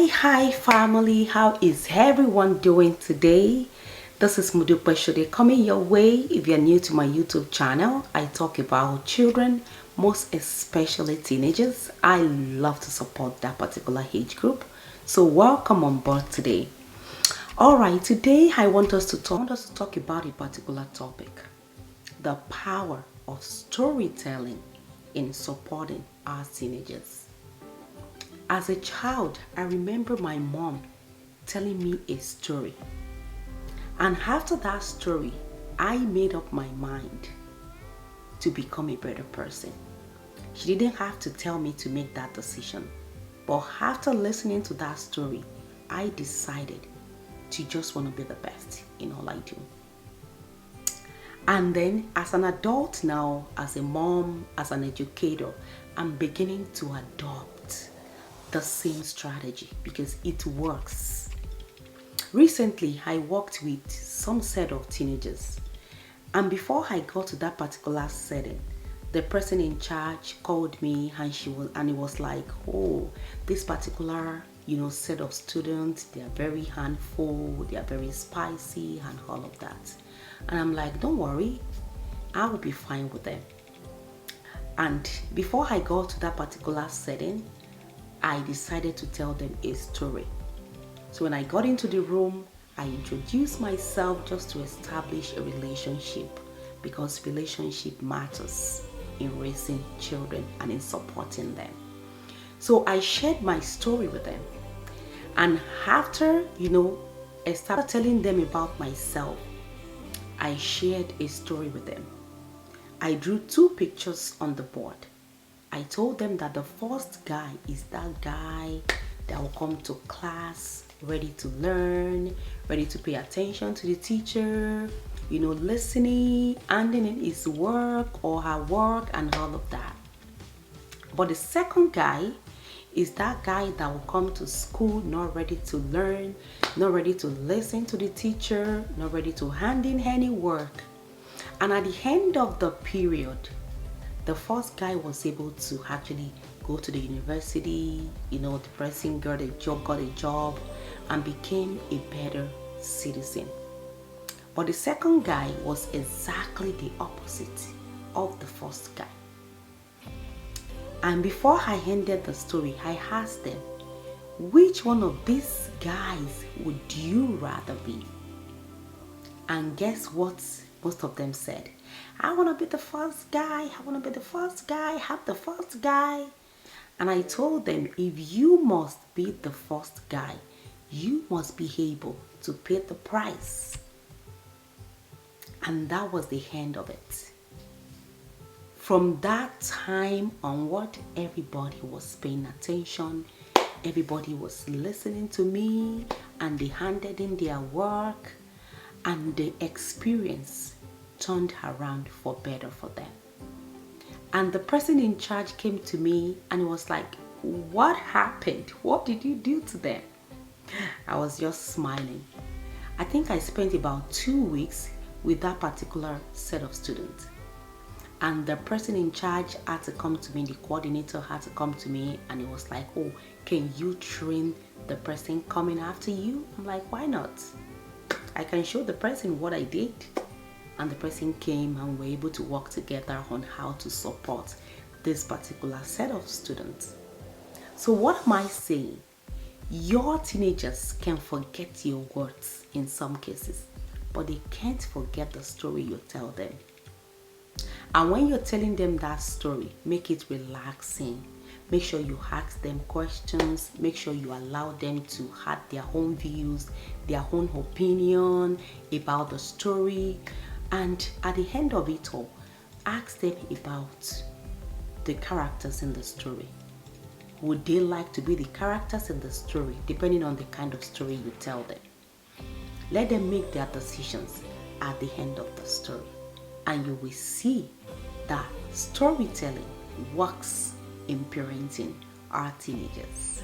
Hi family, how is everyone doing today? This is Mudupe Shode coming your way. If you're new to my YouTube channel, I talk about children, most especially teenagers. I love to support that particular age group. So welcome on board today. Alright, today I want us to talk about a particular topic. The power of storytelling in supporting our teenagers. As a child, I remember my mom telling me a story. And after that story, I made up my mind to become a better person. She didn't have to tell me to make that decision. But after listening to that story, I decided to just want to be the best in all I do. And then as an adult now, as a mom, as an educator, I'm beginning to adopt the same strategy because it works. Recently, I worked with some set of teenagers, and before I got to that particular setting, the person in charge called me and it was like, oh, this particular set of students, they are very handful, they are very spicy and all of that. And I'm like, don't worry, I will be fine with them. And before I got to that particular setting, I decided to tell them a story. So when I got into the room, I introduced myself just to establish a relationship because relationship matters in raising children and in supporting them. So I shared my story with them. And after, I started telling them about myself, I shared a story with them. I drew 2 pictures on the board. I told them that the first guy is that guy that will come to class ready to learn, ready to pay attention to the teacher, listening, handing in his work or her work and all of that. But the second guy is that guy that will come to school not ready to learn, not ready to listen to the teacher, not ready to hand in any work. And at the end of the period, the first guy was able to actually go to the university, the person got a job and became a better citizen. But the second guy was exactly the opposite of the first guy. And before I ended the story, I asked them, which one of these guys would you rather be? And guess what most of them said? I want to be the first guy. I want to be the first guy. Have the first guy. And I told them, if you must be the first guy, you must be able to pay the price. And that was the end of it. From that time onward, everybody was paying attention. Everybody was listening to me, and they handed in their work, and the experience turned around for better for them. And the person in charge came to me and he was like, what happened? What did you do to them? I was just smiling. I think I spent about 2 weeks with that particular set of students. And the person in charge had to come to me, the coordinator had to come to me, and it was like, oh, can you train the person coming after you? I'm like, why not? I can show the person what I did. And the person came and we were able to work together on how to support this particular set of students. So what am I saying? Your teenagers can forget your words in some cases, but they can't forget the story you tell them. And when you're telling them that story, make it relaxing. Make sure you ask them questions. Make sure you allow them to have their own views, their own opinion about the story. And at the end of it all, ask them about the characters in the story. Would they like to be the characters in the story, depending on the kind of story you tell them? Let them make their decisions at the end of the story. And you will see that storytelling works in parenting our teenagers.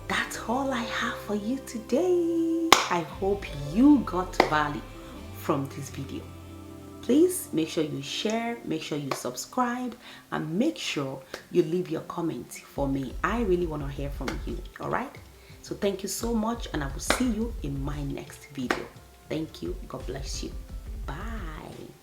That's all I have for you today. I hope you got value from this video. Please make sure you share, make sure you subscribe, and make sure you leave your comments for me. I really want to hear from you. All right? So thank you so much, and I will see you in my next video. Thank you. God bless you. Bye.